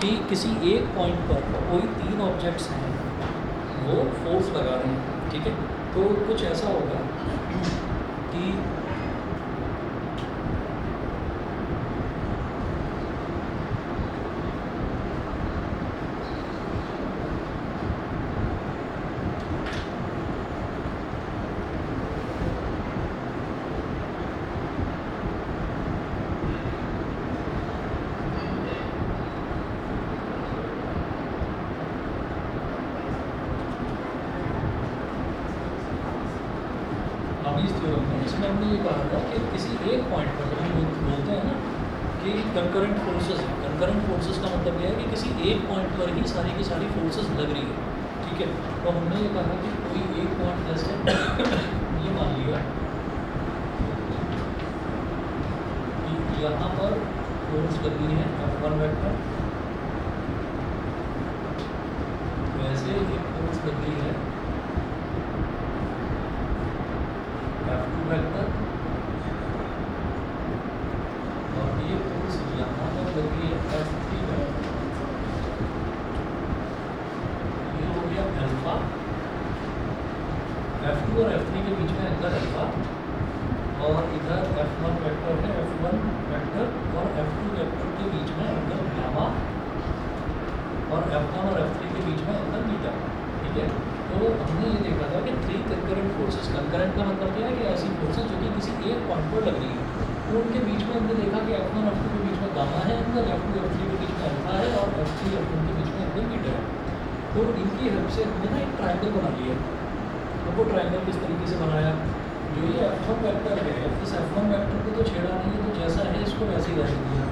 कि किसी एक पॉइंट पर कोई 3 ऑब्जेक्ट्स हैं, वो फोर्स लगा रहे हैं, ठीक है। तो कुछ ऐसा होगा कि इस थ्योरम में इसमें हमने ये कहा था कि किसी एक पॉइंट पर जब हम बोलते हैं ना कि कंकरेंट फोर्सेस हैं, कंकरेंट फोर्सेस का मतलब यह है कि किसी एक पॉइंट पर ही सारी की सारी फोर्सेस लग रही है, ठीक है। तो हमने ये कहा कि कोई एक पॉइंट जैसे ये मान लिया कि यहाँ पर फोर्स लगी है F1 वेक्टर, वैसे एक फोर्स लगी है F2 वेक्टर, और ये फोर्स यहाँ पर लगी है F3 वेक्टर। ये हो गया अल्फा, F2 और F3 के बीच में एंगल अल्फा, और इधर F1 वेक्टर है, F1 वेक्टर और F2 वेक्टर के बीच में एंगल गामा, और F1 और F3 के बीच में एंगल बीटा, ठीक है। तो हमने ये देखा था कि 3 कंकरेंट फोर्सेस, कंकरेंट का मतलब क्या है कि ऐसी फोर्सेस जो कि किसी एक पॉइंट पर लग रही है, तो उनके बीच में हमने देखा कि F1 F2 के बीच में गामा है एंगल, F2 F3 के बीच में अल्फा है, और F3 F1 के बीच में एंगल बीटा है। तो इनकी हेल्प से हमने ना एक ट्रायंगल बना लिया। तो वो ट्रायंगल किस तरीके से बनाया, जो ये F1 वेक्टर है, इस F1 वेक्टर को तो छेड़ा नहीं है, तो जैसा है इसको वैसे ही रहने दिया,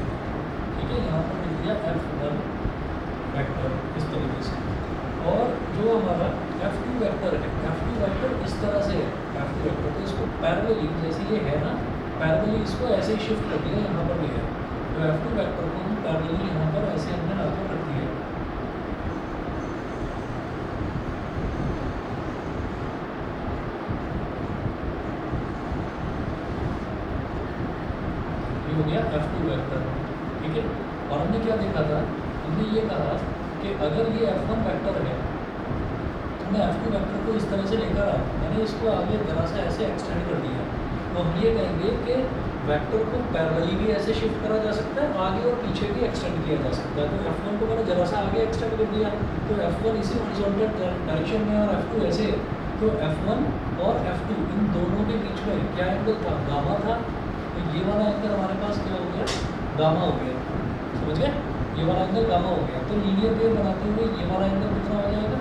ठीक है। यहाँ पर लिख दिया F1 वेक्टर इस तरीके से, और जो हमारा F2 वेक्टर है, F2 वेक्टर इस तरह से है, F2 वेक्टर तो इसको पैरेलली, जैसे ये है ना, पैरेलली इसको ऐसे ही शिफ्ट कर दिया, यहाँ पर भी है, तो F2 वेक्टर को हम पैरेलली यहाँ पर ऐसे हमने लाकर रख दिया। ये हो गया F2 वेक्टर, ठीक है। और हमने क्या देखा था, हमने ये कहा कि अगर ये F1 वेक्टर है, तो मैं F2 वेक्टर को इस तरह से लेकर आ, मैंने इसको आगे जरा सा ऐसे एक्सटेंड कर दिया, तो हम ये कहेंगे कि वेक्टर को पैरेलली भी ऐसे शिफ्ट करा जा सकता है, आगे और पीछे भी एक्सटेंड किया जा सकता है। तो F1 को मैंने जरा सा आगे एक्सटेंड कर दिया, तो F1 इसी हॉरिजॉन्टल डायरेक्शन में और F2 ऐसे, तो F1 और F2 इन दोनों के बीच में क्या एंगल था, गामा था। तो ये वाला एंगल हमारे पास क्या हो गया, गामा हो गया, समझ गए, ये वाला एंगल गामा हो गया। तो लीनियर वेव बनाते हुए ये वाला एंगल कितना हो जाएगा,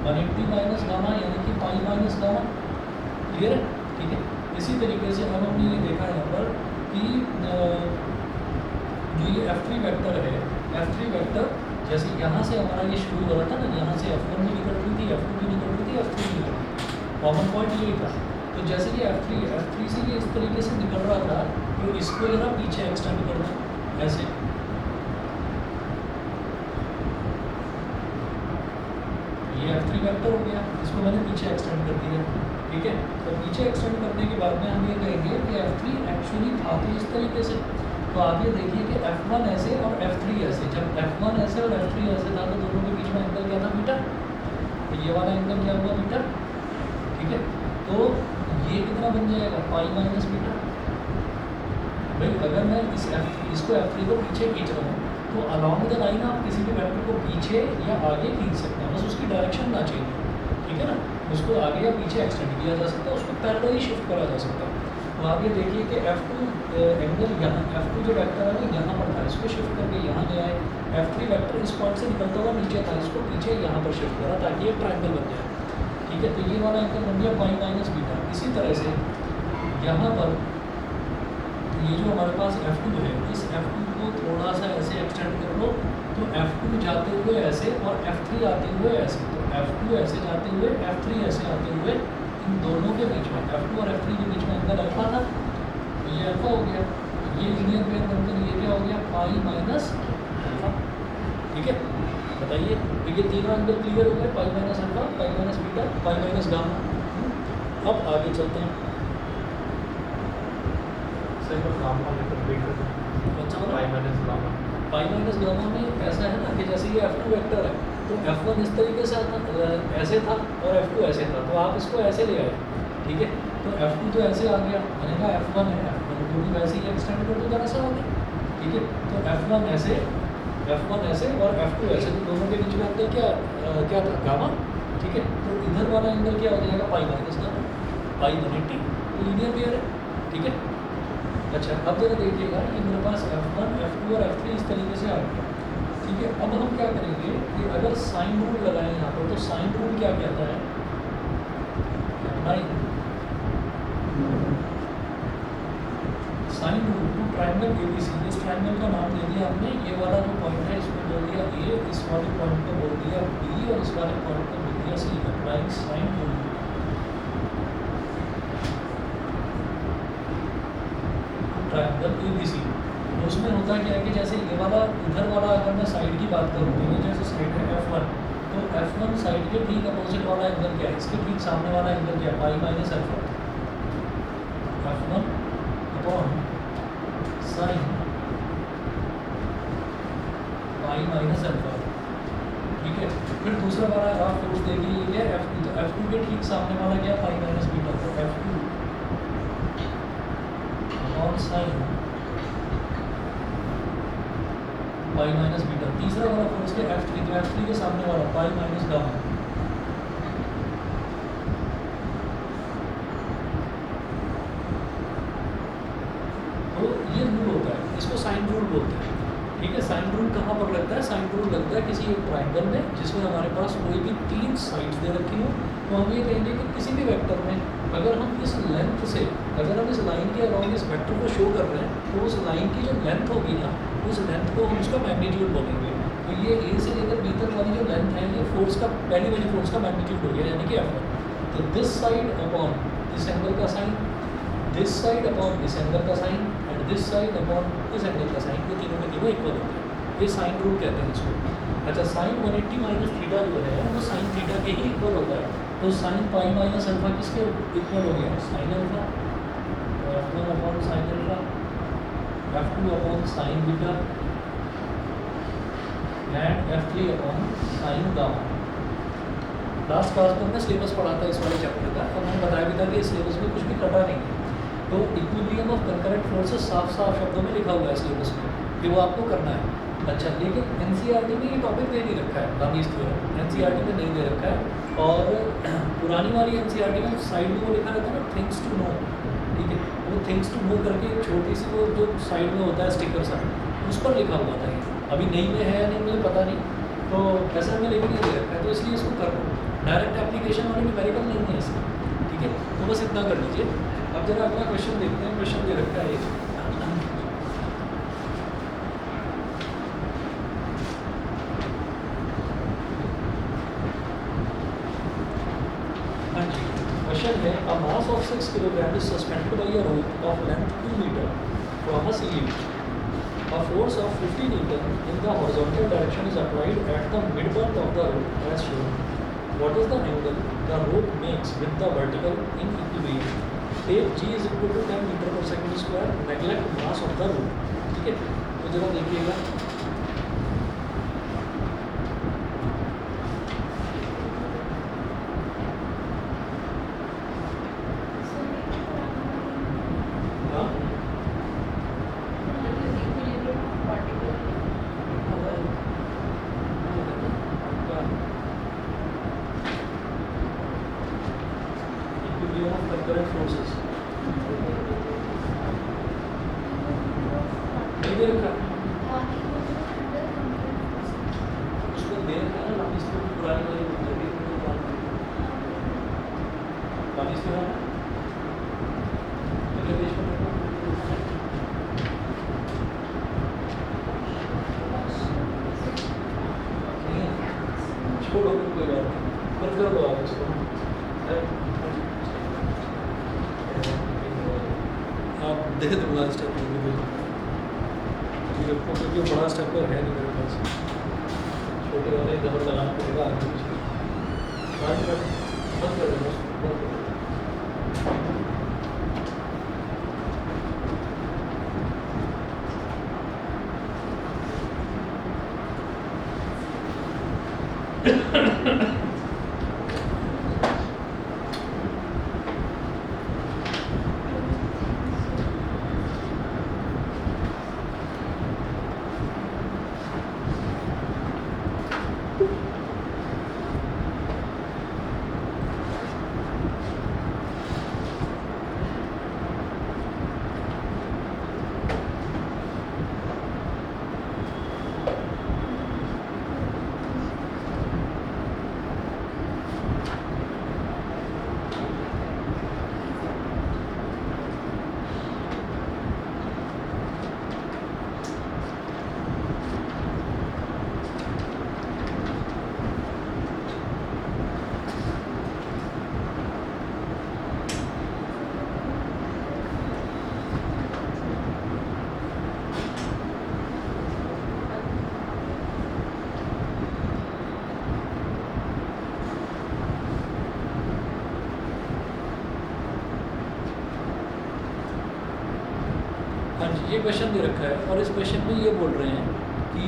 180 माइनस गामा, यानी कि पाई माइनस गामा, क्लियर है, ठीक है। इसी तरीके से अब हमने ये देखा यहाँ पर कि जो ये F3 वेक्टर है, F3 वेक्टर जैसे यहाँ से हमारा ये शुरू हो रहा था ना, यहाँ से F1 भी निकल रही थी, F2 भी निकल रही थी, F3 भी निकल रही थी, कॉमन पॉइंट यही था। तो जैसे ये F3 से ये इस तरीके से निकल रहा था, तो इसको जरा पीछे एक्सटेंड कर दो ऐसे, ये F3 वेक्टर हो गया, इसको मैंने पीछे एक्सटेंड कर दिया, ठीक है। तो पीछे एक्सटेंड करने के बाद में हम ये कहेंगे कि F3 एक्चुअली था तो इस तरीके से, तो आप ये देखिए कि F1 ऐसे और F3 ऐसे, जब F1 ऐसे और F3 ऐसे था तो दोनों के बीच में एंगल क्या था, बीटा, तो ये वाला एंगल क्या हुआ, बीटा, ठीक है। तो ये कितना बन जाएगा, पाई माइनस बीटा। भाई अगर मैं इसको F3 को पीछे खींच रहा हूँ, तो अलॉन्ग द लाइन आप किसी भी वेक्टर को पीछे या आगे खींच सकते हैं, बस उसकी डायरेक्शन ना चेंज हो, ठीक है ना। उसको आगे या पीछे एक्सटेंड किया जा सकता है, उसको पैरेलली शिफ्ट करा जा सकता है। तो आप ये देखिए कि F2 एंगल यहाँ, F2 जो वेक्टर है वो यहाँ पर था, इसको शिफ्ट करके यहाँ ले आए, F3 वेक्टर इस पॉइंट से निकलता हुआ नीचे था, इसको पीछे यहाँ पर शिफ्ट करा ताकि एक ट्रायंगल बन जाए, ठीक है। तो ये वाला एंगल बन गया पाई माइनस बीटा। इसी तरह से यहाँ पर ये जो हमारे पास F2 है, इस F2 को थोड़ा सा ऐसे एक्सटेंड कर लो, तो F2 जाते हुए ऐसे और F3 आते हुए ऐसे, तो F2 ऐसे जाते हुए, F3 ऐसे आते हुए, इन दोनों के बीच में F2 और F3 के बीच में एंगल अल्फा था, तो ये अल्फा हो गया, ये लीनियर वेव बनकर ये क्या हो गया, पाई माइनस अल्फा, ठीक है। बताइए, तो ये तीनों एंगल क्लियर हो गए, pi minus alpha, pi minus beta, pi minus gamma. अब आगे चलते हैं, गामा लेकर देख रहे थे, कौन सा वाला, pi minus gamma, pi minus gamma में ऐसा है ना कि जैसे ये F2 वेक्टर है तो F1 इस तरीके से ऐसे था और F2 ऐसे था, तो आप इसको ऐसे ले आए, ठीक है। तो F2 तो ऐसे आ गया, मैंने कहा F1 है, F1 को भी वैसे ही एक्सटेंड कर दो जरा सा आगे, ठीक है। तो F1 ऐसे और F2 ऐसे, तो दोनों के बीच में अंतर क्या था, गामा, ठीक है। तो इधर वाला एंगल क्या हो जाएगा, पाई माइनस गामा, पाई 180, तो लीनियर पेयर है, ठीक है। अच्छा, अब जरा देखिएगा कि मेरे पास F1, F2 और F3 इस तरीके से आ गया, ठीक है। अब हम क्या करेंगे कि अगर साइन रूल लगाएं यहाँ पर, तो साइन रूल क्या कहता है, sine rule to triangle ABC, इस ट्रायंगल का नाम दे दिया हमने, ये वाला जो पॉइंट है इसको बोल दिया A, इस वाले पॉइंट को बोल दिया B और इस वाले पॉइंट को बोल दिया C। Applying sine rule triangle ABC, तो उसमें होता क्या है कि जैसे ये वाला इधर वाला अगर मैं साइड की बात करूँ तो ये जैसे साइड है F1, तो F1 साइड के ठीक अपोजिट वाला एंगल क्या है, इसके ठीक सामने वाला एंगल क्या है, pi minus alpha, F1 upon sine pi minus alpha, ठीक है। फिर दूसरा वाला आप फोर्स देखिए, ये है F2, तो F2 के ठीक सामने वाला क्या है, पाई माइनस बीटा, तो F2 upon sine pi minus beta. तीसरा वाला फोर्स के F3, तो F3 के सामने वाला पाई माइनस गामा, तो ये रूल होता है, इसको साइन रूल बोलते हैं, ठीक है। साइन रूल कहाँ पर लगता है, साइन रूल लगता है किसी एक ट्रायंगल में जिसमें हमारे पास कोई भी 3 साइड्स दे रखी हो, तो हम ये कहेंगे कि किसी भी वेक्टर में अगर हम इस लेंथ से, अगर हम इस लाइन के अराउंड इस वेक्टर को शो कर रहे हैं, तो उस लाइन की जो लेंथ होगी ना, उस लेंथ को हम उसका मैग्नीट्यूड बोलेंगे। तो ये A से लेकर B तक वाली जो लेंथ है, ये फोर्स का, पहली वाली फोर्स का मैग्नीट्यूड हो गया, यानी कि F1। तो दिस साइड अपॉन इस एंगल का साइन, दिस साइड अपॉन इस एंगल का sine and this side upon इस एंगल का साइन, ये तीनों के तीनों इक्वल होते हैं, ये साइन रूल कहते हैं इसको। अच्छा, साइन 180 माइनस थीटा जो है वो साइन थीटा के ही इक्वल होता है, तो साइन पाई माइनस अल्फा किसके इक्वल हो गया, sine alpha, F1 upon sine alpha, F2 upon sine beta and F3 upon sine gamma. Last class में हमने सिलेबस पढ़ा था इस वाले चैप्टर का, और मैंने बताया भी था कि इस सिलेबस में कुछ भी कटा नहीं है, तो इक्विलिब्रियम ऑफ कंकरेंट फोर्सेस साफ साफ शब्दों में लिखा हुआ है सिलेबस में, कि वो आपको करना है। अच्छा, लेकिन NCERT में ये टॉपिक दे नहीं रखा है, रामीज थ्योरम NCERT में नहीं दे रखा है, और पुरानी वाली NCERT में साइड में वो लिखा रहता है ना, थिंग्स टू नो, ठीक है। वो थिंग्स टू नो करके एक छोटी सी वो जो साइड में होता है स्टिकर सा, उस पर लिखा हुआ था ये, अभी नई में है या नहीं मुझे पता नहीं, तो ऐसा में लेकिन ये दे रखा है, तो इसलिए इसको कर लो, डायरेक्ट एप्लीकेशन वाली न्यूमेरिकल नहीं है इसका, ठीक है। तो बस इतना कर लीजिए। अब जरा अगला क्वेश्चन देखते हैं, क्वेश्चन दे रखा है एक, क्वेश्चन है, a mass of 6 kg is suspended by a rope of length 2 meter from a ceiling. A force of 50 Newton in the horizontal direction is applied at the midpoint of the rope as shown. What is the angle the rope makes with the vertical in equilibrium? Take G is equal to 10 meter per second square. Neglect mass of the rope. ठीक है, तो जरा देखिएगा, देखे तो बड़ा step क्योंकि बड़ा स्टेप है नहीं मेरे पास, छोटे वाले डबल लगाना पड़ेगा आगे पीछे। बंद कर देना, बंद कर देना। हाँ जी, ये क्वेश्चन दे रखा है और इस क्वेश्चन में ये बोल रहे हैं कि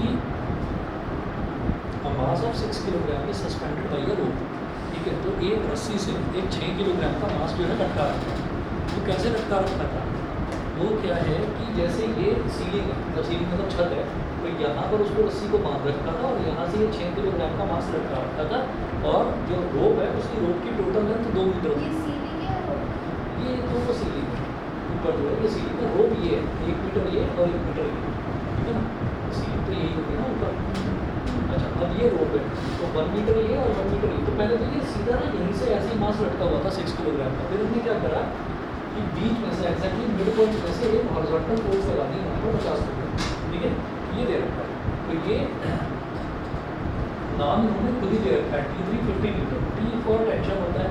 mass of 6 kilogram is suspended by a rope. ठीक है, तो एक रस्सी से एक 6 किलोग्राम का मास जो है लटका रखा है। तो कैसे लटका रखा था? वो क्या है कि जैसे ये सीलिंग है, मतलब सीलिंग मतलब छत है, तो यहाँ पर उसको रस्सी को बांध रखा था और यहाँ से ये 6 किलोग्राम का मास लटका रखा था। और जो रोप है उसकी रोप की टोटल लेंथ 2 मीटर ये होती सीलिंग है और है। ये दो सीलिंग है, ऊपर जो है ये सीलिंग का रोप ये है, 1 मीटर ये और 1 मीटर ये, ठीक है ना। सीलिंग तो यही होती है ना ऊपर। अच्छा, अब ये रोप है, तो 1 मीटर ये और 1 मीटर ये। तो पहले तो ये सीधा ना यहीं से ऐसे ही मास लटका हुआ था 6 किलोग्राम का। फिर हमने क्या करा कि बीच में से एक्जैक्टली मिड पॉइंट में से एक हॉरिजॉन्टल फोर्स लगा दी यहाँ पर 50 न्यूटन। ठीक है, ये दे रखा है। तो ये नाम इन्होंने खुद ही दे रखा है T3 50 Newton. T for tension होता है,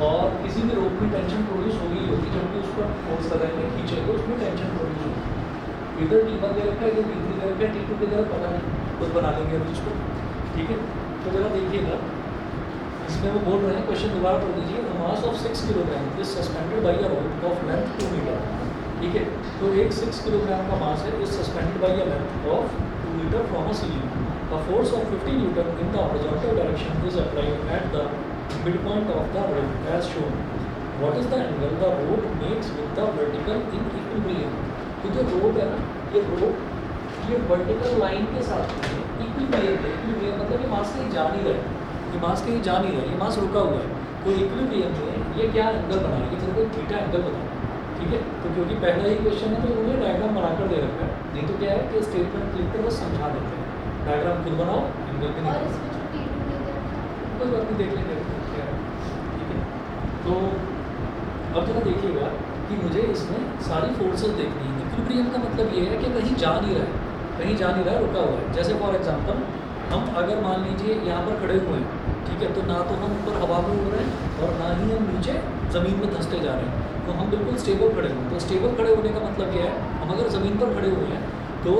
और किसी भी रोप में टेंशन प्रोड्यूस होगी ही होगी, जब भी उस पर फोर्स लगाएंगे खींचेंगे उसमें टेंशन प्रोड्यूस होगी। इधर T1 दे रखा है, इधर T3 दे रखा है, T2 की तरह पता नहीं, खुद बना लेंगे अभी इसको। ठीक है, तो जरा देखिएगा इसमें वो बोल रहे हैं, क्वेश्चन दोबारा पढ़ दीजिए। Mass of 6 kilogram is suspended by a rope of length 2 metre. ठीक है, तो एक 6 किलोग्राम का मास है, is suspended by a length of 2 metre from a ceiling. A force of 50 Newton in the horizontal direction is applied at the midpoint of the rope as shown. What is the angle the rope makes with the vertical in equilibrium? तो जो रोप है ना, ये रोप ये vertical line के साथ equilibrium है। Equilibrium मतलब ये मास कहीं जा नहीं रहा है, ये मास कहीं जा नहीं रहा है, ये मास रुका हुआ है। तो इक्विलिब्रियम में ये क्या एंगल बनाएगी? चलो कोई थीटा एंगल बनाओ। ठीक है, तो क्योंकि पहला ही क्वेश्चन है तो उन्होंने डायग्राम बनाकर दे रखा है, नहीं तो क्या है कि स्टेटमेंट लिख कर बस समझा देते हैं। डायग्राम खुद बनाओ, एंगल भी और निकालो, इसमें जो T2 दे रखा है कोई बात नहीं, देख लेंगे क्या है। ठीक है, तो अब जरा देखिएगा कि मुझे इसमें सारी फोर्सेस देखनी है। इक्विलिब्रियम का मतलब ये है कि कहीं जा नहीं रहा है, कहीं जा नहीं रहा है, रुका हुआ है। जैसे फॉर एग्जांपल हम अगर मान लीजिए यहाँ पर खड़े हुए हैं, ठीक है, तो ना तो हम ऊपर हवा में उड़ रहे हैं और ना ही हम नीचे ज़मीन में धंसते जा रहे हैं, तो हम बिल्कुल स्टेबल खड़े हुए हैं। तो स्टेबल खड़े होने का मतलब क्या है? हम अगर ज़मीन पर खड़े हुए हैं तो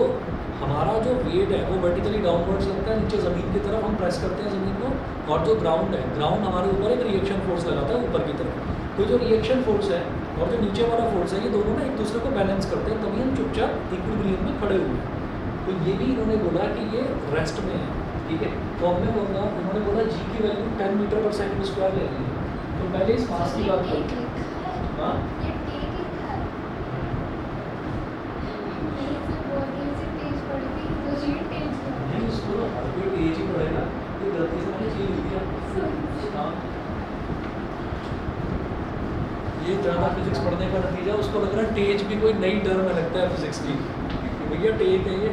हमारा जो वेट है वो वर्टिकली डाउनवर्ड्स लगता है नीचे ज़मीन की तरफ, हम प्रेस करते हैं ज़मीन को, और जो ग्राउंड है, ग्राउंड हमारे ऊपर एक रिएक्शन फोर्स लगाता है ऊपर की तरफ। तो जो रिएक्शन फोर्स है और जो नीचे वाला फोर्स है, ये दोनों ना एक दूसरे को बैलेंस करते हैं, तभी हम चुपचाप इक्विलिब्रियम में खड़े हुए हैं। तो ये भी इन्होंने बोला कि ये रेस्ट में है। ठीक है, तो हमने बोला, उन्होंने बोला जी की वैल्यू 10 मीटर पर सेकंड स्क्वायर ले ली है। तो पहले इस मास की बात ये करें। लिखा है, हाँ, ये टेक लिखा है। नहीं से बहुत देर से तेज पढ़ रही हूँ, तो ये तेज है। नहीं इसको तो हर कोई तेज ही पढ़ेगा, ये गलती से मैंने चीज लिख दिया। हाँ, ये ज़्यादा फिजिक्स पढ़ने का नतीजा, उसको लग रहा है टेज भी कोई नई टर्म है लगता है फिजिक्स की, कि भैया टेक है ये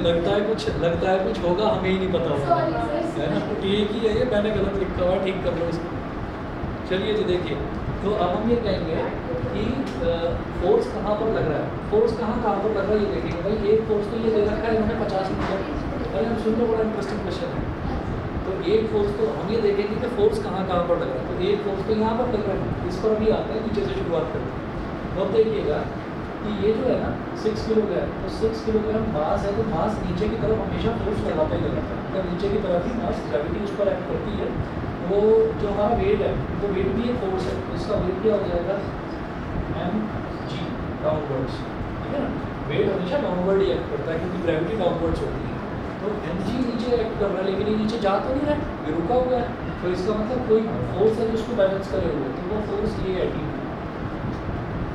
लगता है कुछ होगा, हमें ही नहीं पता होगा, है ना। टेक ही है ये, मैंने गलत लिखा हुआ, ठीक कर लो इसको। चलिए जी देखिए, तो अब हम ये कहेंगे कि फोर्स कहाँ पर लग रहा है, फोर्स कहाँ पर लग रहा है ये देखेंगे। भाई एक फोर्स तो ये दे रखा है इन्होंने 50 मीटर, अरे हम सुन लो, बड़ा इंटरेस्टिंग क्वेश्चन है। तो एक फोर्स तो हम ये देखेंगे कि फोर्स कहाँ पर लग रहा है। तो एक फोर्स तो यहाँ पर लग रहा है, इस पर अभी आते हैं, नीचे से शुरुआत करते हैं। तो अब देखिएगा कि ये जो है ना 6 किलोग्राम, तो 6 किलोग्राम मास है, तो मास नीचे की तरफ हमेशा फोर्स लगाता ही लगाता है, मतलब नीचे की तरफ ही मास, ग्रेविटी उस पर एक्ट करती है। वो जो हमारा वेट है, वो वेट भी एक फोर्स है, इसका वेट क्या हो जाएगा mg डाउनवर्ड्स, ठीक है ना। वेट हमेशा डाउनवर्ड ही एक्ट करता है क्योंकि ग्रेविटी डाउनवर्ड्स होती है। तो mg नीचे एक्ट कर रहा है लेकिन ये नीचे जा तो नहीं रहा है, ये रुका हुआ है। तो इसका मतलब कोई फोर्स है जो उसको बैलेंस करे हुए है, तो वो फोर्स ये है T2,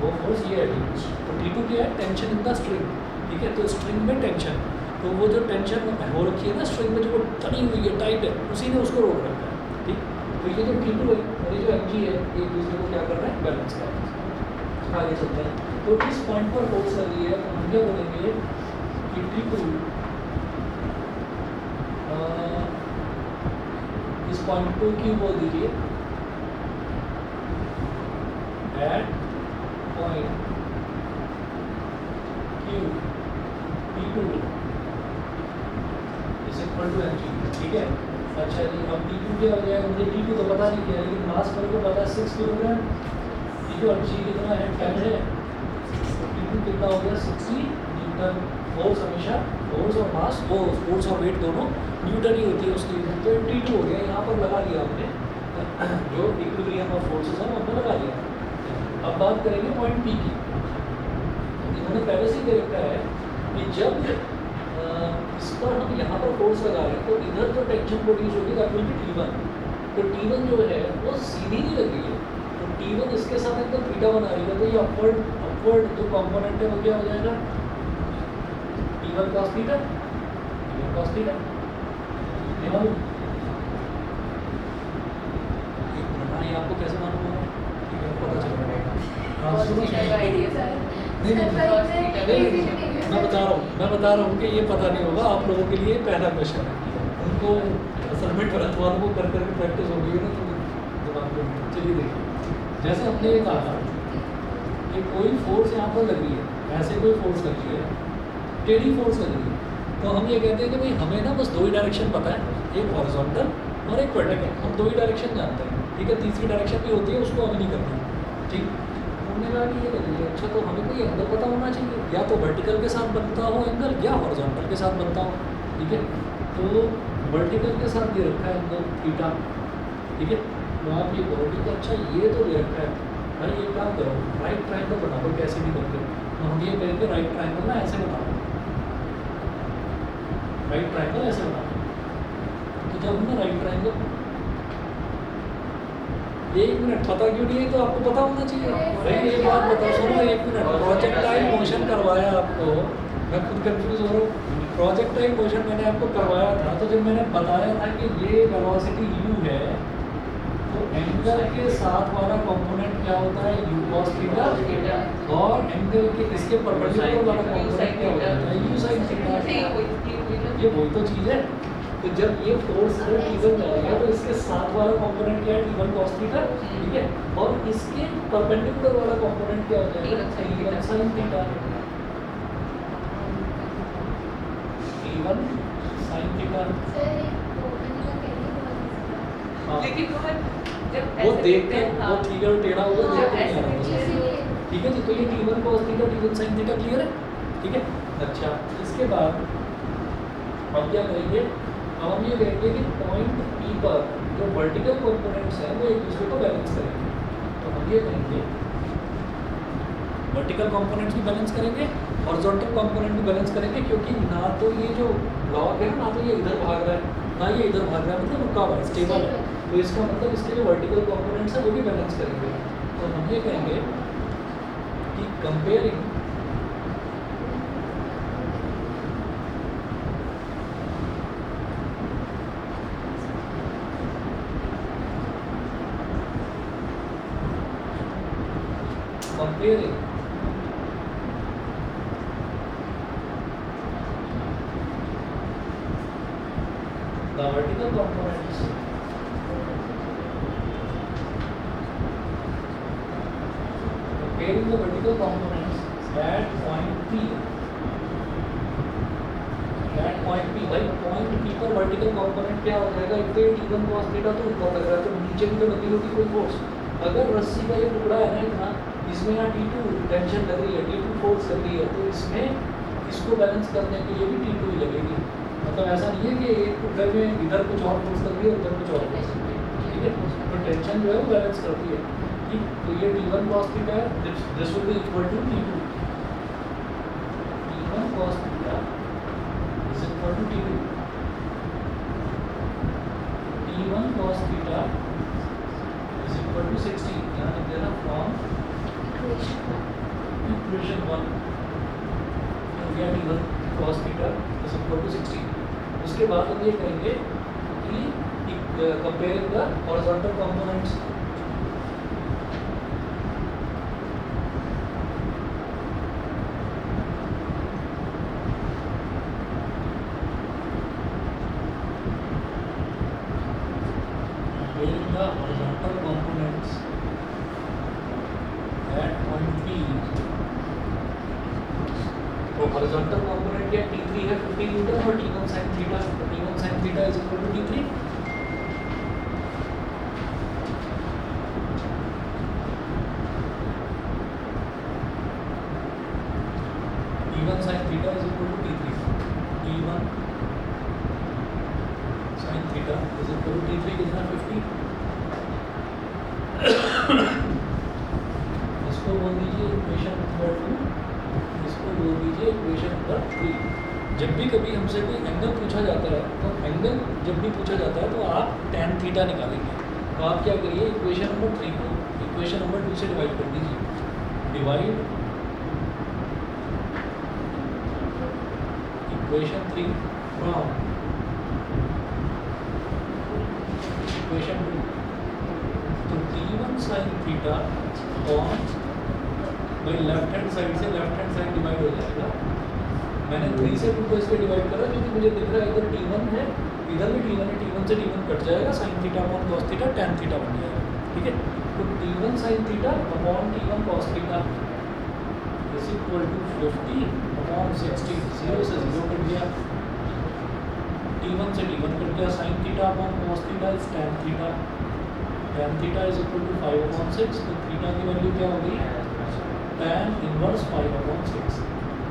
वो फोर्स ये है T2। तो T2 क्या है? टेंशन इन द स्ट्रिंग, ठीक है। तो स्ट्रिंग में टेंशन, तो वो जो टेंशन हो रखी है ना स्ट्रिंग में, जो वो तनी हुई है, टाइट है, उसी ने उसको रोक रखा है, ठीक। तो ये जो T2 है और ये जो mg है, एक दूसरे को क्या कर रहा है? बैलेंस कर रहा है। आगे चलते हैं। तो इस पॉइंट पर फोर्स लग रही है, तो हम क्या बोलेंगे कि T2 इस पॉइंट को क्यों बोल दीजिए? At point Q T2 is equal to mg, ठीक है। अच्छा जी, अब T2 क्या हो जाएगा? मुझे T2 तो पता नहीं क्या है, लेकिन मास मेरे को पता है 6 किलोग्राम। T2 mg कितना है? 10 है। तो T2 कितना हो गया? 60 न्यूटन। फोर्स हमेशा, फोर्स और मास, फोर्स और वेट दोनों न्यूटन ही होती है उसकी। तो T2 हो गया, यहाँ पर लगा लिया हमने जो इक्विलिब्रियम ऑफ फोर्सेस है वो हमने लगा लिया। अब बात करेंगे पॉइंट P की। इन्होंने पहले से ही दे रखा है कि जब इस पर हम यहाँ पर फोर्स लगा रहे हैं तो इधर जो टेंशन प्रोड्यूस होगी दैट विल बी T1। तो T1 जो है वो सीधी नहीं लग रही है, तो T1 इसके साथ एकदम थीटा बना रही है, तो ये अपवर्ड जो कंपोनेंट है वो क्या हो जाएगा? T1 cos theta, T1 cos theta. ये मालूम? एक मिनट, हाँ, ये आपको कैसे मालूम होगा? ठीक है, पता चल जाएगा। हाँ, सुनो मैं बता रहा हूँ कि ये पता नहीं होगा आप लोगों के लिए। पहला क्वेश्चन है, उनको असल में 12th वालों को कर करके प्रैक्टिस हो गई है ना, तो दिमाग में। चलिए देखिए, जैसे हमने ये कहा कि कोई फोर्स यहाँ पर लग रही है, ऐसे कोई फोर्स लग रही है, टेढ़ी फोर्स लग रही है, तो हम ये कहते हैं कि भाई हमें ना बस 2 ही डायरेक्शन पता है, एक हॉरिजॉन्टल और एक वर्टिकल। हम 2 ही डायरेक्शन जानते हैं, ठीक है। तीसरी डायरेक्शन भी होती है, उसको हमें नहीं करना, ठीक। हमने कहा कि ये लग रही है, अच्छा तो हमें कोई एंगल पता होना चाहिए, या तो वर्टिकल के साथ बनता हो एंगल या हॉरिजॉन्टल के साथ बनता हो, ठीक है। तो वर्टिकल के साथ दे रखा है एंगल थीटा, ठीक है। तो आप ये करोगे कि अच्छा ये तो दे रखा है भाई, एक काम करो राइट ट्रायंगल बना दो कैसे भी करके। तो हम ये कहेंगे राइट ट्रायंगल ना ऐसे बना दो, राइट ट्रायंगल ऐसे बना दो। तो जब हमने राइट ट्रायंगल, एक मिनट, पता क्यों नहीं है? तो आपको पता होना चाहिए भाई। ये बात बताओ, सुनो एक मिनट। प्रोजेक्टाइल मोशन करवाया आपको, मैं खुद कंफ्यूज हो रहा हूँ। प्रोजेक्टाइल मोशन मैंने आपको करवाया था, तो जब मैंने बताया था कि ये वेलोसिटी u है, तो एंगल के साथ वाला कंपोनेंट क्या होता है? u cos थीटा, और एंगल के इसके परपेंडिकुलर वाला कंपोनेंट क्या होता है? u sin theta. ये वही तो चीज़ है। तो जब ये फोर्स है T1 जाएगा तो इसके साथ वाला कंपोनेंट क्या है? T1 cos थीटा, ठीक है। और इसके परपेंडिकुलर वाला कंपोनेंट क्या हो जाएगा? T1 sin theta, T1 sin theta. हाँ, वो देखते हैं, वो थीटा टेढ़ा हुआ देखते हैं, ठीक है जी। तो ये T1 cos theta, T1 sin theta, clear है, ठीक है। अच्छा, इसके बाद हम क्या करेंगे? अब हम ये कहेंगे कि पॉइंट P पर जो वर्टिकल कंपोनेंट्स हैं वो एक दूसरे को बैलेंस करेंगे। तो हम ये कहेंगे वर्टिकल कंपोनेंट्स भी बैलेंस करेंगे, हॉरिजॉन्टल कंपोनेंट भी बैलेंस करेंगे, क्योंकि ना तो ये जो ब्लॉक है ना तो ये इधर भाग रहा है ना ये इधर भाग रहा है, मतलब रुका हुआ है, स्टेबल है। तो इसका मतलब इसके जो वर्टिकल कंपोनेंट्स हैं वो भी बैलेंस करेंगे। तो हम ये कहेंगे कि comparing the vertical components comparing the vertical components at point P, at point P, भाई point P पर vertical component क्या हो जाएगा? इतने T1 cos थीटा तो ऊपर लग रहा है, तो नीचे भी तो लगी होगी कोई फोर्स। अगर रस्सी का ये टुकड़ा है ना इतना, इसमें यहाँ T2 टेंशन लग रही है, T2 फोर्स लग रही है, तो इसमें इसको बैलेंस करने के लिए भी T2 ही लगेगी। मतलब ऐसा नहीं है कि एक टुकड़े में इधर कुछ और फोर्स लग रही है उधर कुछ और फोर्स लग रही है, ठीक है। तो टेंशन जो है वो बैलेंस करती है, ठीक। तो ये T1 cos थीटा है, this will be equal to T2, cos theta is equal to T2. T1 cos theta is equal to 60. यहाँ लिख देना from equation 1 हो गया T1 cos theta is equal to 60. उसके बाद हम ये करेंगे कि comparing the horizontal components. Comparing the horizontal components at point P. तो horizontal component क्या T3 है 50 न्यूटन और T1 sin theta. तो T1 sin theta is equal to T3. T1 sin theta is equal to T3. T1 sin theta is equal to T3 कितना 50. इसको बोल दीजिए equation number 2. इसको बोल दीजिए इक्वेशन नंबर 3. जब भी कभी हमसे कोई एंगल पूछा जाता है तो एंगल जब भी पूछा जाता है तो आप tan थीटा निकालेंगे. तो आप क्या करिए इक्वेशन नंबर 3 को इक्वेशन नंबर 2 से डिवाइड कर दीजिए. Divide equation 3 from equation 2. तो T1 sin थीटा और भाई लेफ्ट हैंड साइड से लेफ्ट हैंड साइड डिवाइड हो जाएगा. मैंने 3 से 2 को इसलिए डिवाइड करा क्योंकि मुझे दिख रहा है इधर T1 है इधर भी T1 है. T1 से T1 कट जाएगा sin theta upon cos theta tan theta बन जाएगा. ठीक है. तो T1 sin theta upon T1 cos theta is equal to 50 upon 60. 0 से 0 कट गया. T1 से T1 कट गया. sin theta upon cos theta is tan theta. tan theta is equal to 5 upon 6. तो थीटा की वैल्यू क्या होगी tan inverse 5 upon 6.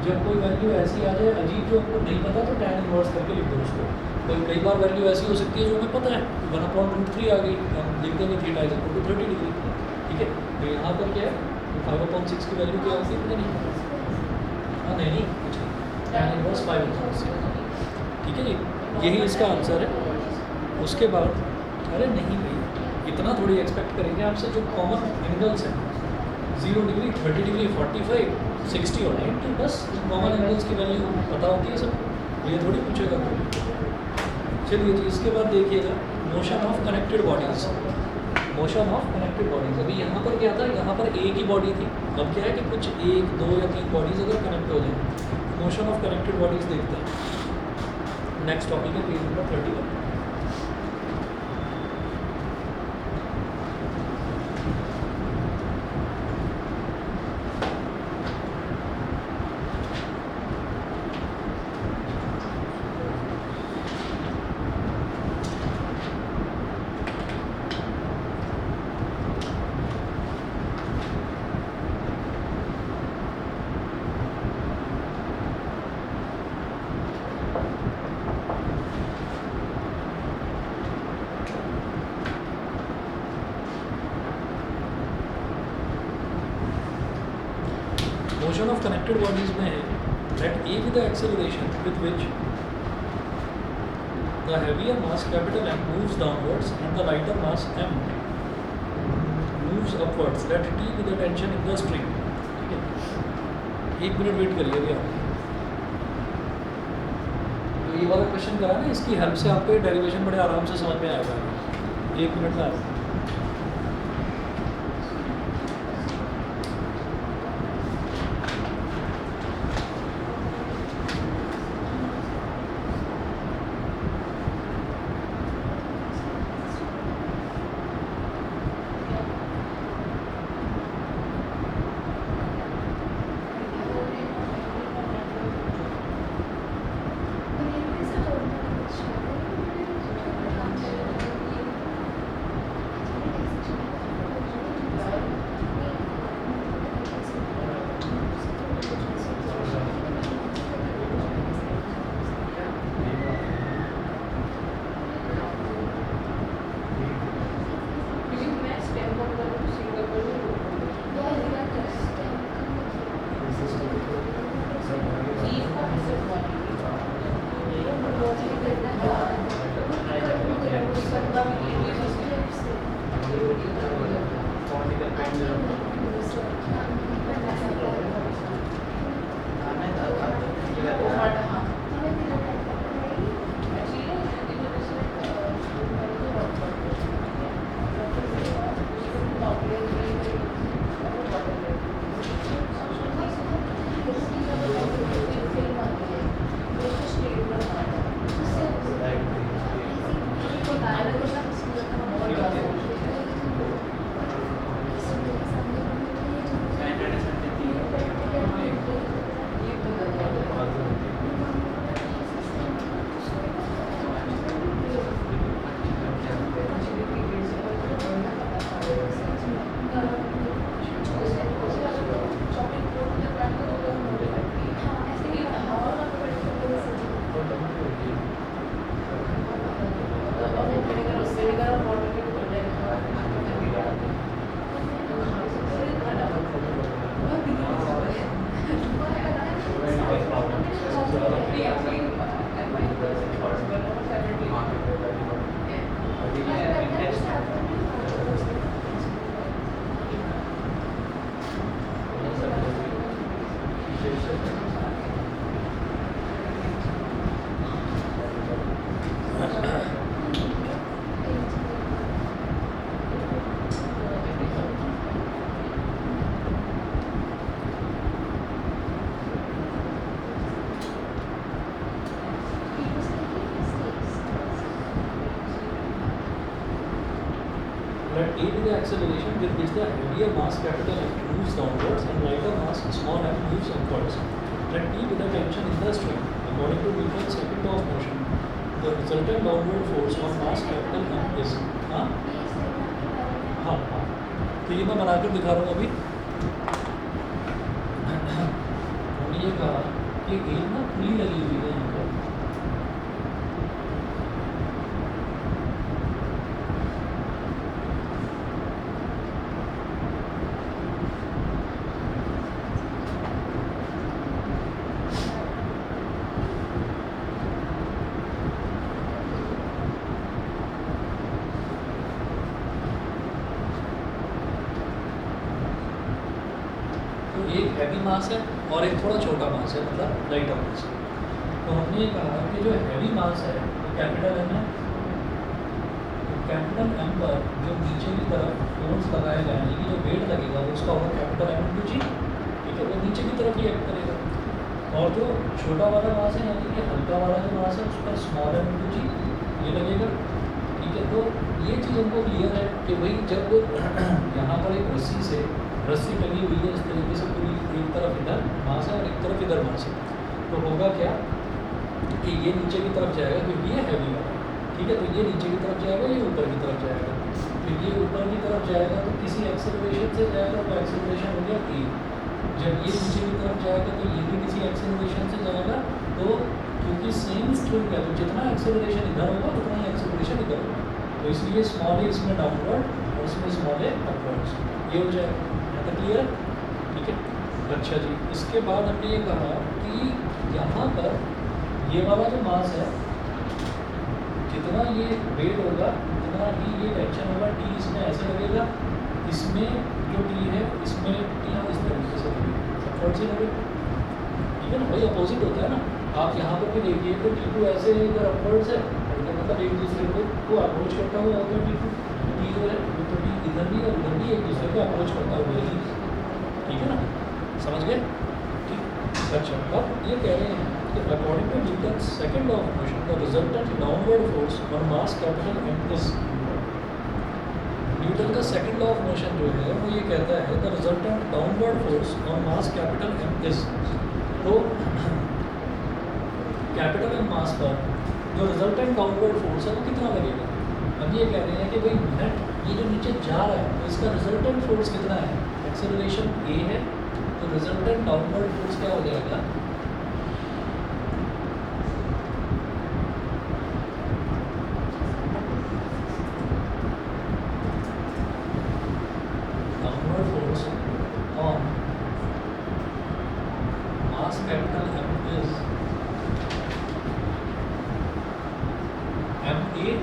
जब कोई वैल्यू ऐसी आ जाए अजीब जो आपको नहीं पता तो tan इनवर्स करके लिख दो उसको. तो कई बार वैल्यू ऐसी हो सकती है जो हमें पता है 1/√3 आ गई हम लिख देंगे theta is equal to 30 degree. ठीक है. तो यहाँ पर क्या है 5/6 की वैल्यू क्या होगी पता नहीं. हाँ नहीं कुछ नहीं tan इनवर्स 5/6. ठीक है जी. यही इसका आंसर है. उसके बाद अरे नहीं भाई इतना थोड़ी एक्सपेक्ट करेंगे आपसे. जो कॉमन एंगल्स हैं 0 डिग्री 30 डिग्री 45 60 और 90 बस कॉमन एंगल्स की वैल्यू पता होती है सब. ये थोड़ी पूछेगा कोई. चलिए जी. इसके बाद देखिएगा motion of connected bodies. Motion of connected bodies. अभी यहाँ पर क्या था यहाँ पर एक ही बॉडी थी. अब क्या है कि कुछ 1 2 या 3 बॉडीज अगर कनेक्ट हो जाए. मोशन ऑफ कनेक्टेड बॉडीज देखते हैं. नेक्स्ट टॉपिक है page number 31. Motion of connected bodies में है that A with the acceleration with which the heavier mass capital M moves downwards and the lighter mass M moves upwards. Let T with the tension in the string. ठीक है. 1 minute wait करिए अभी आप. तो ये वाला question करा ना इसकी हेल्प से आपको डेरिवेशन बड़े आराम से समझ में आएगा. 1 मिनट में आएगा. let A be the acceleration with which the heavier mass capital M moves downwards and lighter mass small m moves upwards. Let T be the tension in the string. According to Newton's second law of motion, the resultant downward force on mass capital M is हाँ हाँ हाँ तो ये मैं बनाकर दिखा रहा हूँ अभी। हमने ये कहा कि एक ना पुली लगी हुई है यहाँ पर, एक हैवी मास है और एक थोड़ा छोटा मास है, मतलब लाइटर मास। तो हमने ये कहा कि जो हैवी मास है वो कैपिटल एम है, तो कैपिटल एम पर जो नीचे की तरफ फोर्स लगाएगा यानी कि जो वेट लगेगा वो उसका होगा कैपिटल एम इंटू जी, ठीक है, वो नीचे की तरफ ही एक्ट करेगा। और जो छोटा वाला मास है यानी कि हल्का वाला जो मास है उस पर स्मॉल एम इंटू जी ये लगेगा, ठीक है। तो ये चीज़ हमको क्लियर है कि भाई जब यहाँ पर एक रस्सी लगी हुई है इस तरीके से, पूरी एक तरफ इधर मास है और एक तरफ इधर मास है, तो होगा क्या कि ये नीचे की तरफ जाएगा क्योंकि ये हैवी वाला, ठीक है। तो ये नीचे की तरफ जाएगा, ये ऊपर की तरफ जाएगा। तो ये ऊपर की तरफ जाएगा तो किसी एक्सेलरेशन से जाएगा, तो एक्सेलरेशन हो गया ए। जब ये नीचे की तरफ जाएगा तो ये भी किसी एक्सेलरेशन से जाएगा, तो क्योंकि सेम स्ट्रिंग है तो जितना एक्सेलरेशन इधर होगा उतना ही एक्सेलरेशन इधर होगा, तो इसलिए स्मॉल ए इसमें डाउनवर्ड और इसमें स्मॉल ए अपवर्ड्स, ये हो जाएगा। क्लियर है, ठीक है। अच्छा जी, इसके बाद हमने ये कहा कि यहाँ पर ये वाला जो मास है जितना ये वेट होगा उतना ही ये टेंशन होगा, टी इसमें ऐसे लगेगा, इसमें जो टी है इसमें टी इस तरीके से लगेगा, अपवर्ड से लगेगा, ठीक है ना। भाई अपोजिट होता है ना, आप यहाँ पर भी देखिए तो टी2 ऐसे इधर अपवर्ड है, मतलब एक दूसरे को अप्रोच करता हुआ होगा टी2, टी जो है वो तो टी इधर भी और उधर भी एक दूसरे को अप्रोच करता हुआ ही, ठीक है ना, समझ गए, ठीक। अच्छा, अब ये कह रहे हैं कि according to Newton's second law of motion the resultant downward force on mass capital M is, Newton का सेकंड लॉ ऑफ मोशन जो है वो ये कहता है the resultant downward force on mass capital M is, तो कैपिटल एम मास पर जो रिजल्टेंट डाउनवर्ड फोर्स है वो कितना लगेगा। अब ये कह रहे हैं कि भाई नेट ये जो नीचे जा रहा है तो इसका रिजल्टेंट फोर्स कितना है, एक्सेलरेशन ए है, तो रिजल्टेंट डाउनवर्ड फोर्स क्या हो जाएगा, downward force on mass capital M is M A,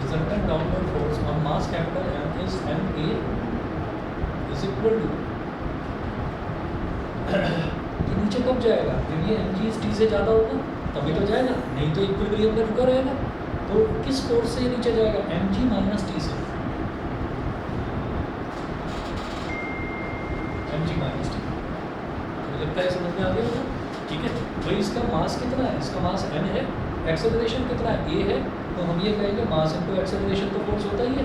resultant downward force on mass capital M is M A is equal to, ये नीचे कब जाएगा, जब ये एम जी इस टी से ज़्यादा होगा तभी तो जाएगा, नहीं तो इक्विलिब्रियम में रुका रहेगा। तो किस फोर्स से ये नीचे जाएगा, एम जी माइनस टी से, एम जी माइनस टी, मुझे लगता है समझ में आ गया होगा, ठीक है। भाई इसका मास कितना है, इसका मास एम है, एक्सेलरेशन कितना है, ए है, तो हम ये कहेंगे मास इनटू एक्सेलरेशन तो फोर्स होता ही है,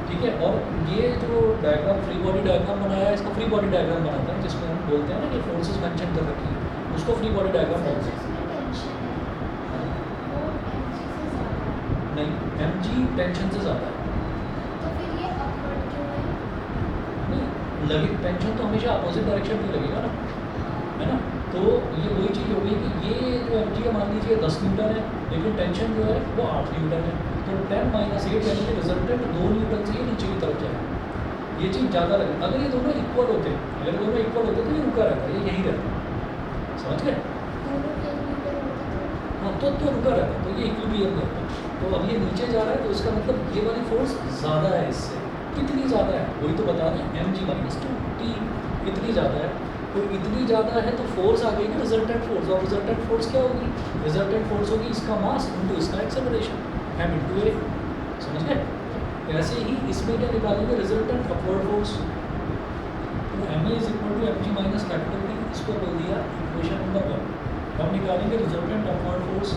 ठीक है। और ये जो डायग्राम फ्री बॉडी डायग्राम बनाया है इसको फ्री बॉडी डायग्राम बनाते हैं, जिसमें हम बोलते हैं ना कि फोर्सेस मेंशन कर रखी है, उसको फ्री बॉडी डायग्राम बोलते हैं। नहीं, एम जी टेंशन से ज़्यादा है, नहीं लगे टेंशन तो हमेशा अपोजिट डायरेक्शन में लगेगा ना, है ना। तो ये वही चीज़ हो गई कि ये जो एम जी है मान लीजिए 10 न्यूटन है, लेकिन टेंशन जो है वो 8 न्यूटन है, तो 10 माइनस 8 यानी कि रिजल्टेंट 2 न्यूटन से ये नीचे की तरफ जाएगा, ये चीज़ ज़्यादा लगे। अगर ये दोनों इक्वल होते, अगर दोनों इक्वल होते तो ये रुका रहता, ये यहीं रहता, समझ गए, हाँ तो रुका रहता, तो ये इक्विलिब्रियम में होता। तो अब ये नीचे जा रहा है तो इसका मतलब ये वाली फोर्स ज़्यादा है इससे, कितनी ज़्यादा है वही तो बता दें, एम जी माइनस 2 टी इतनी ज़्यादा है, तो इतनी ज़्यादा है तो फोर्स आ गई ना रिजल्टेंट फोर्स, और रिजल्टेंट फोर्स क्या होगी, रिजल्टेंट फोर्स होगी इसका मास इनटू इसका एक्सेलरेशन, एम इनटू ए, समझ गए। ऐसे ही इसमें क्या निकालेंगे, रिजल्टेंट अपवर्ड फोर्स, तो M A is equal to M G minus capital T, इसको बोल दिया इक्वेशन नंबर 1। हम निकालेंगे resultant upward force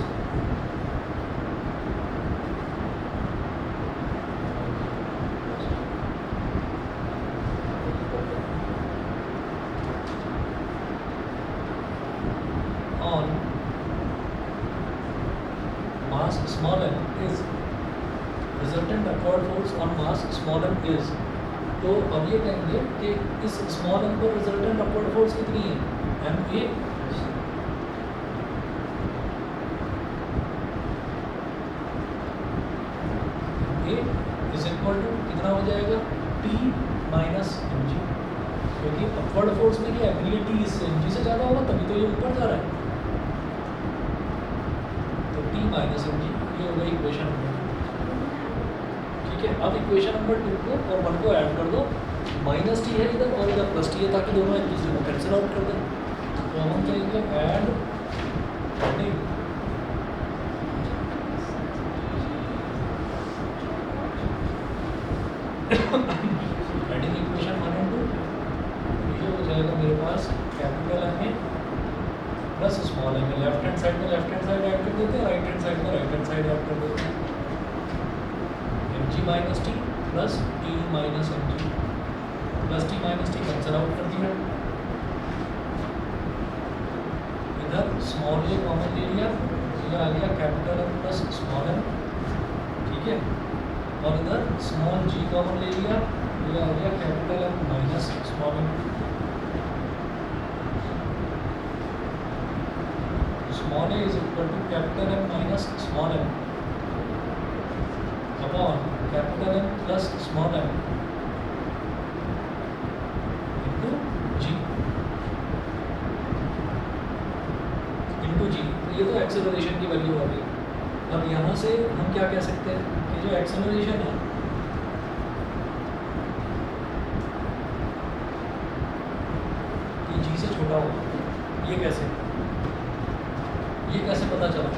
upon mass small m is resultant upward force on mass small m is, तो अब ये कहेंगे कि इस स्मॉल m पर रिजल्टेंट अपवर्ड फोर्स कितनी है, ma इज इक्वल टू कितना हो जाएगा, T माइनस mg, क्योंकि अपवर्ड फोर्स में क्या है, T इससे mg से ज़्यादा होगा तभी तो ये ऊपर जा रहा है, तो T माइनस mg ये हो गई इक्वेशन नंबर 2। ठीक है, अब इक्वेशन नंबर 2 को और 1 को ऐड कर दो, माइनस टी है इधर और इधर प्लस टी है, ताकि दोनों एक दूसरे को कैंसिल आउट कर दें। तो हम कहेंगे ऐड एडिंग इक्वेशन 1 और 2, ये हो जाएगा मेरे पास capital M A plus small M A, left hand side में लेफ्ट हैंड साइड ऐड कर देते हैं, राइट हैंड साइड में राइट हैंड साइड ऐड कर देते हैं, M G minus T plus T minus M G, plus T minus T cancel out कर दिया, इधर स्मॉल ए कॉमन ले लिया, ये आ गया capital M plus small m, ठीक है, और इधर स्मॉल जी कॉमन ले लिया, ये आ गया capital M minus small M, small A is equal to capital M minus small M upon capital M plus small M into G, ये तो एक्सेलरेशन की वैल्यू आ गई। अब यहाँ से हम क्या कह सकते हैं कि जो एक्सेलरेशन है ये जी से छोटा होगा, ये कैसे पता चला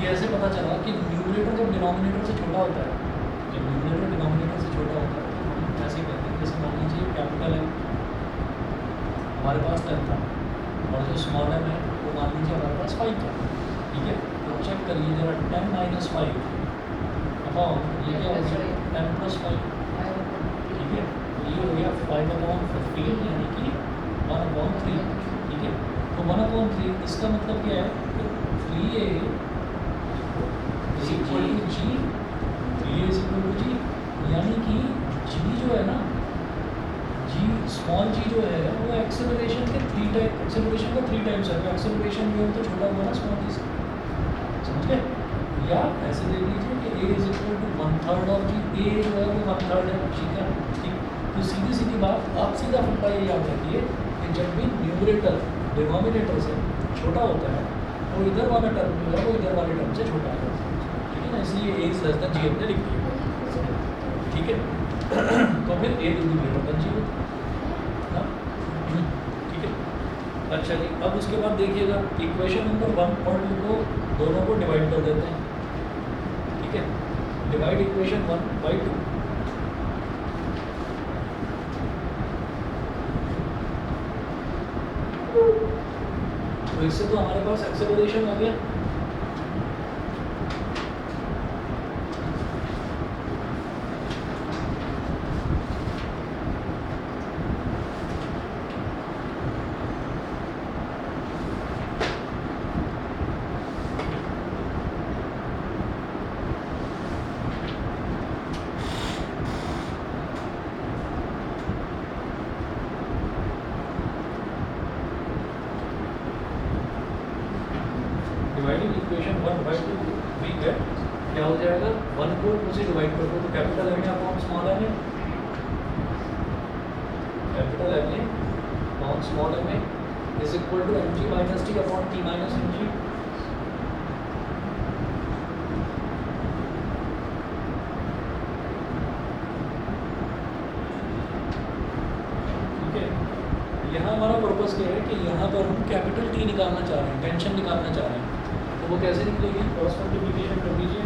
ये ऐसे पता चला कि न्यूमरेटर जब डिनोमिनेटर से छोटा होता है, जब न्यूमरेटर डिनोमिनेटर से छोटा होता है तो हम ऐसे कहते हैं, जैसे मान लीजिए कैपिटल एम हमारे पास 10 था और जो स्मॉल एम है वो मान लीजिए हमारे पास 5 था, ठीक है, तो चेक करिए जरा 10 माइनस 5 अपॉन ये क्या हो गया 10 प्लस 5, ठीक है, ये हो गया 5/15 यानी कि 1/3, ठीक है, तो 1/3 इसका मतलब क्या है कि 3a is equal to G, 3a is equal to G, यानी कि जी जो है ना, जी स्मॉल जी जो है वो एक्सेलरेशन के 3 टाइम्स है, तो एक्सेलरेशन जो है तो छोटा हुआ ना स्मॉल जी से, समझ गए, या ऐसे देख लीजिए कि a is equal to 1/3 of G, a जो है वो 1/3 है, ठीक है, ठीक, तो सीधी बात आप सीधा फंडा ये याद रखिए कि जब भी न्यूमरेटर डिनोमिनेटर से छोटा होता है तो इधर वाला टर्म जो है वो इधर वाले टर्म से छोटा है, ठीक है ना, इसलिए a is less than g हमने लिख दिया, ठीक है, तो फिर a will be greater than g, ठीक है। अच्छा जी, अब उसके बाद देखिएगा इक्वेशन नंबर 1 और 2 को दोनों को डिवाइड कर देते हैं, ठीक है, डिवाइड इक्वेशन 1 बाई 2, तो इससे तो हमारे पास एक्सेलरेशन आ गया, dividing equation 1 by 2 we get क्या हो जाएगा, 1 को 2 से डिवाइड कर दो तो capital M A upon small M A, capital M A upon small M A is equal to M G minus T upon T minus M G, ठीक है। यहाँ हमारा पर्पस क्या है कि यहाँ पर हम कैपिटल टी निकालना चाह रहे हैं, टेंशन निकालना चाह रहे हैं, तो वो कैसे निकलेगी, क्रॉस मल्टीप्लिकेशन कर दीजिए,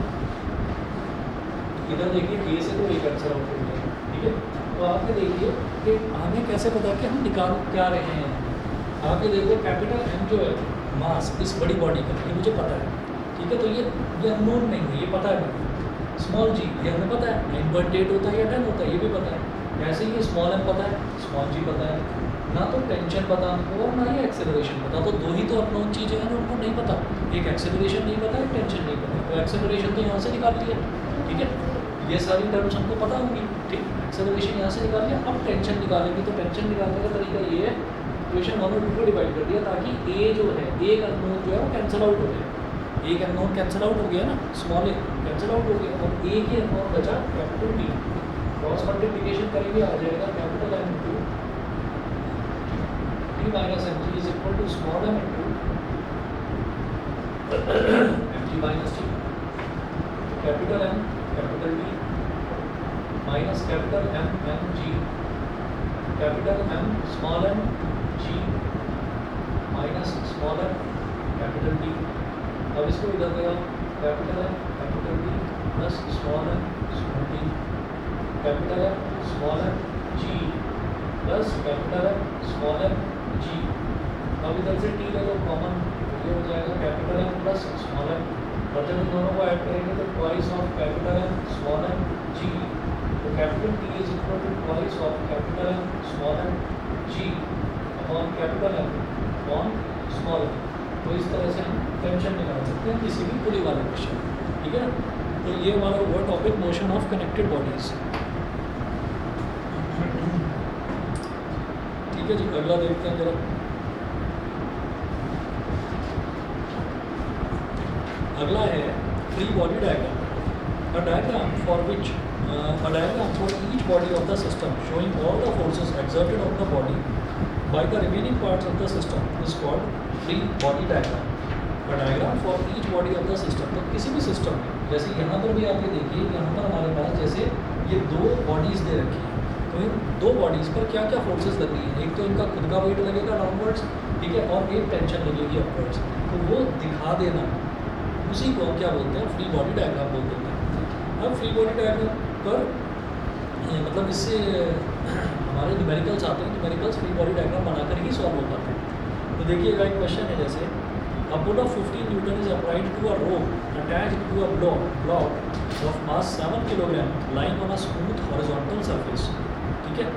इधर देखिए a से तो a कैंसिल आउट हो जाएगा, ठीक है, तो आप ये देखिए कि हमें कैसे पता कि हम निकाल क्या रहे हैं, आप ये देखो कैपिटल M जो है मास इस बड़ी बॉडी का, ये मुझे पता है, ठीक है, तो ये अननोन नहीं है, ये पता है मुझे, स्मॉल जी ये हमें पता है 9.8 होता है या 10 होता है, ये भी पता है, ऐसे ही स्मॉल m पता है, स्मॉल जी पता है, ना तो टेंशन पता हमको और ना ही एक्सेलरेशन पता, तो दो ही तो अननोन चीज़ें हैं जो उनको नहीं पता, एक एक्सेलरेशन नहीं पता, एक टेंशन नहीं पता। तो एक्सेलरेशन तो यहाँ से निकाल लिया, ठीक है, ये सारी टर्म्स हमको पता होंगी, ठीक। एक्सेलरेशन यहाँ से निकाल लिया, अब टेंशन निकालेंगे, तो टेंशन निकालने का तरीका ये है, इक्वेशन 1 और 2 को डिवाइड कर दिया ताकि ए जो है, एक अननोन जो है वो कैंसिल आउट हो जाए, एक अननोन कैंसिल आउट हो गया ना, स्मॉल ए कैंसिल आउट हो गया, और ए के अननोन बचा कैपिटल बी, क्रॉस मल्टीप्लिकेशन करेंगे आ जाएगा capital M into T minus M G is equal to small M into M G minus T, capital M capital D minus capital M M G, capital M small M G minus small m capital D. अब इसको इधर ले आओ, capital M capital D plus small M small D, capital M small M G plus capital M small M G. अब इधर से T ले लो common, ये हो जाएगा capital M plus small M, और जब इन दोनों को ऐड करेंगे तो twice of capital M small M g, तो capital T is equal to twice of capital M small M g upon capital M upon small M. तो इस तरह से हम टेंशन निकाल सकते हैं किसी भी खुली वाले क्वेश्चन, ठीक है ना। तो ये हमारा हुआ topic motion of connected bodies, ठीक है जी। अगला देखते हैं जरा, अगला है free body diagram, a diagram for which a diagram for each body of the system showing all the forces exerted on the body by the remaining parts of the system is called free body diagram। a diagram for each body of the system, तो किसी भी system में, जैसे यहाँ पर भी आप ये देखिए, यहाँ पर हमारे पास जैसे ये दो बॉडीज़ दे रखी हैं, तो इन दो बॉडीज़ पर क्या क्या फोर्सेस लग रही हैं, एक तो इनका खुद का वेट लगेगा डाउनवर्ड्स, ठीक है, और एक टेंशन लगेगी अपवर्ड्स, तो वो दिखा देना, उसी को क्या बोलते हैं, फ्री बॉडी डायग्राम बोल देते हैं। अब फ्री बॉडी डायग्राम पर मतलब इससे हमारे न्यूमेरिकल्स आते हैं, न्यूमेरिकल्स फ्री बॉडी डायग्राम बनाकर ही सॉल्व हो पाते हैं। तो देखिएगा एक क्वेश्चन है, जैसे a pull of 15 Newton is applied to a rope attached to a block of mass 7 kg lying on a smooth horizontal surface, ठीक है।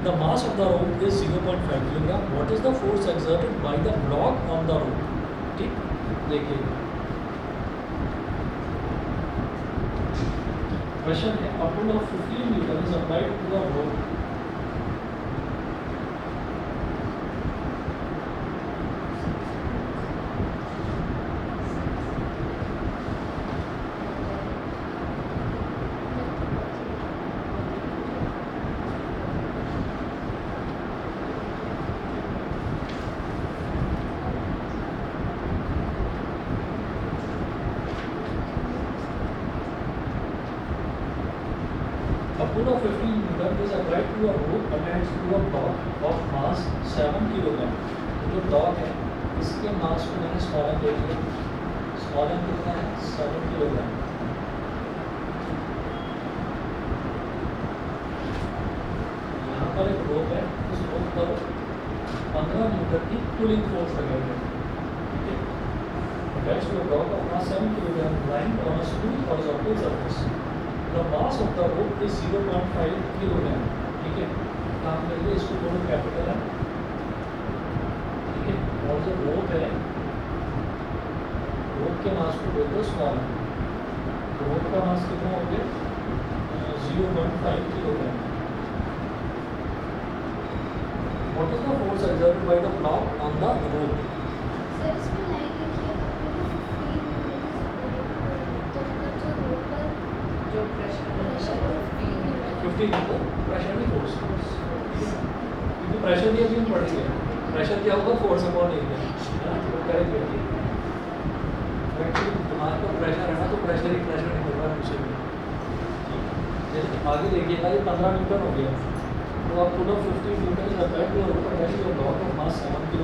The mass of the rope is 0.5 kg. What is the force exerted by the block on the rope, ठीक। देखिए question है, a pull of 15 Newton is applied to a rope A pull of 15 Newton is applied to a rope attached to a block of mass 7 kg। जो block है इसके मास को मैंने small M ले लिया, स्मॉल एम कितना है 7 kg। यहाँ पर एक रोप है, उस रोप पर 15 न्यूटन की पुलिंग फोर्स लगाई है, ठीक है। Attached to a block of mass 7 kg lying on a smooth horizontal surface। The mass of the rope is 0.5 kg, ठीक है। काम करिए, इसको बोलो कैपिटल है, ठीक है, और जो रोप है, रोप के मास को बोलते हो स्मॉल है, तो रोप का मास कितना हो गया 0.5 kg। What is the force exerted by the block on the rope? Sir इसमें लाइन लिखिए, जो प्रेशर 15 को प्रेशर भी फोर्स, क्योंकि प्रेशर भी अभी हम पढ़ेंगे, प्रेशर क्या होगा फोर्स अपॉन एरिया, है ना। तो करेक्ट है, एक्चुअली तुम्हारे को प्रेशर है ना, तो प्रेशर ही प्रेशर नहीं होगा उसे भी, जैसे आगे देखिएगा ये 15 न्यूटन हो गया, तो आप पूरा 15 newton is applied to rope attached to a block of mass 7 kg।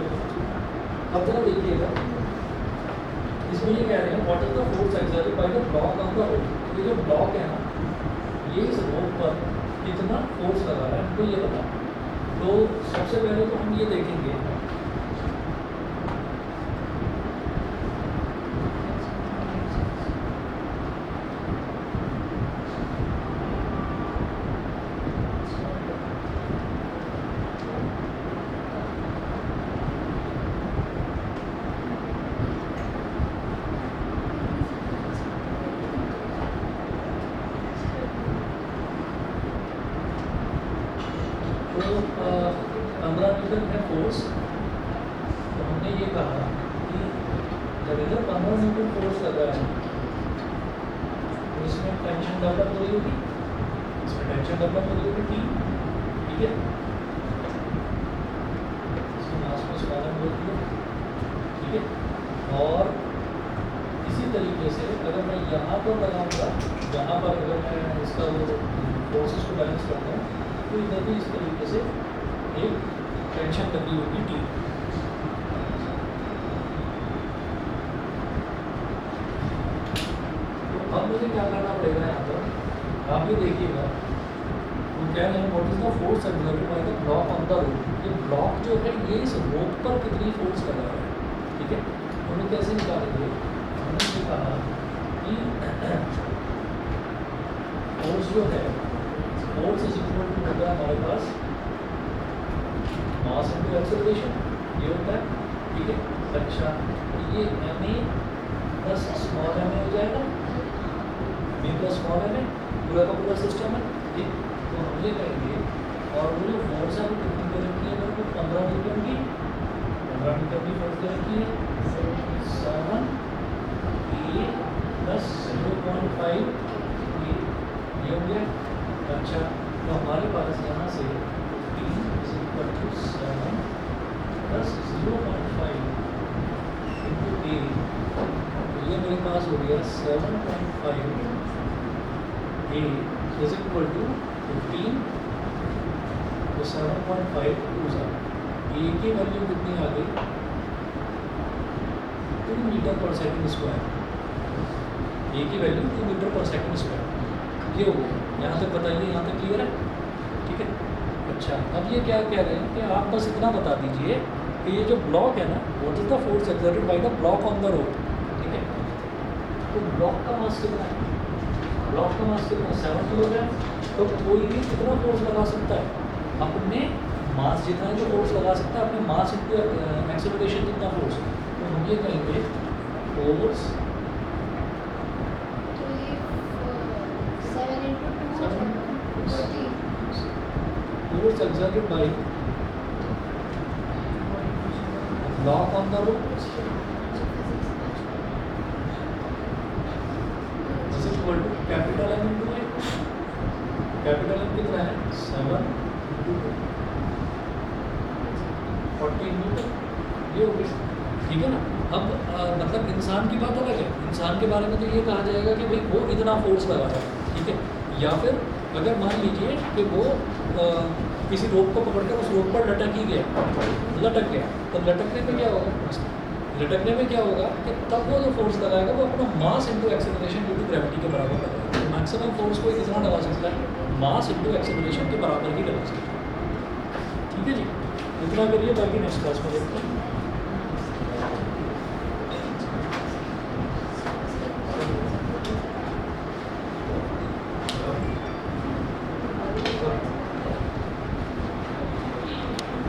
अब जरा देखिएगा, इसमें ये कह रहे हैं what is the force exerted by the block on the rope. ये जो ब्लॉक है ना, ये इस रोप पर कितना फोर्स लगा रहा है हमको ये बता। तो सबसे पहले तो हम ये देखेंगे, जब इधर 15 न्यूटन फोर्स लगा है तो इसमें टेंशन डेवलप हो रही होगी, इसमें टेंशन डेवलप हो रही होगी T, ठीक है। इसकी मास को स्मॉल एम बोलती है, ठीक है। और इसी तरीके से अगर मैं यहाँ पर लगाऊंगा, यहाँ पर अगर मैं इसका वो फोर्सेस को बैलेंस करता हूँ तो इधर भी इस तरीके से एक टेंशन लगी होगी T। तो अब मुझे क्या करना पड़ेगा यहाँ पर, आप ये देखिएगा वो कह रहे हैं what is the force exerted by the block on the rope. ये ब्लॉक जो है ये इस रोप पर कितनी फोर्स लगा रहा है, ठीक है। तो हम कैसे निकालेंगे, हमने ये कहा कि फोर्स जो है फोर्स इज इक्वल टू होता है हमारे पास मास इनटू एक्सेलरेशन, ये होता है, ठीक है। अच्छा ये M A plus small M A हो जाएगा, B plus small M A, पूरा का पूरा सिस्टम है, ठीक। तो हम ये कहेंगे और वो जो फोर्स है वो कितनी दे रखी है, अगर वो 15 न्यूटन की फोर्स दे रखी है, 7 ए प्लस 0.5 ये हो गया। अच्छा तो हमारे पास यहाँ से 15 प्लस 0.5 इंटू ए, तो ये मेरे पास हो गया 7.5 ए इज इक्वल टू 15, तो 7.5 टू ए की वैल्यू कितनी आ गई, 2 मीटर पर सेकंड स्क्वायर, ए की वैल्यू 2 मीटर पर सेकंड स्क्वायर, ये हो गया। यहाँ तक बताइए, यहाँ तक क्लियर है, ठीक है। अच्छा अब ये क्या कह रहे हैं कि आप बस इतना बता दीजिए कि ये जो ब्लॉक है ना, what is the force exerted by the block on the rope, ठीक है। तो ब्लॉक का मास कितना है, ब्लॉक का मास कितना है, 7 किलोग्राम। तो कोई भी कितना फोर्स लगा सकता है, अपने मास जितना जो फोर्स लगा सकता है, अपने मास इंटू एक्सेलरेशन जितना फोर्स। तो हम ये कहेंगे फोर्स तो ये 7 into 2 40 force exerted by block on the rope is equal to capital M into A। Capital M कितना है, 7 into 40 न्यूटन, ये हो गया, ठीक है ना। अब मतलब इंसान की बात अलग है, इंसान के बारे में तो ये कहा जाएगा कि भाई वो इतना फोर्स लगा रहा है, ठीक है। या फिर अगर मान लीजिए कि वो किसी रोप को पकड़कर उस रोप पर लटक ही गया, लटक गया, तो लटकने में क्या होगा, लटकने में क्या होगा कि तब वो जो फोर्स लगाएगा वो अपना mass into acceleration due to gravity के बराबर लगाएगा। तो मैक्सिमम फोर्स को कितना लगा सकता है, मास इंटू एक्सेलरेशन के बराबर ही लगा सकता है, ठीक है जी। इतना करिए, बाकी नेक्स्ट क्लास में देखते हैं।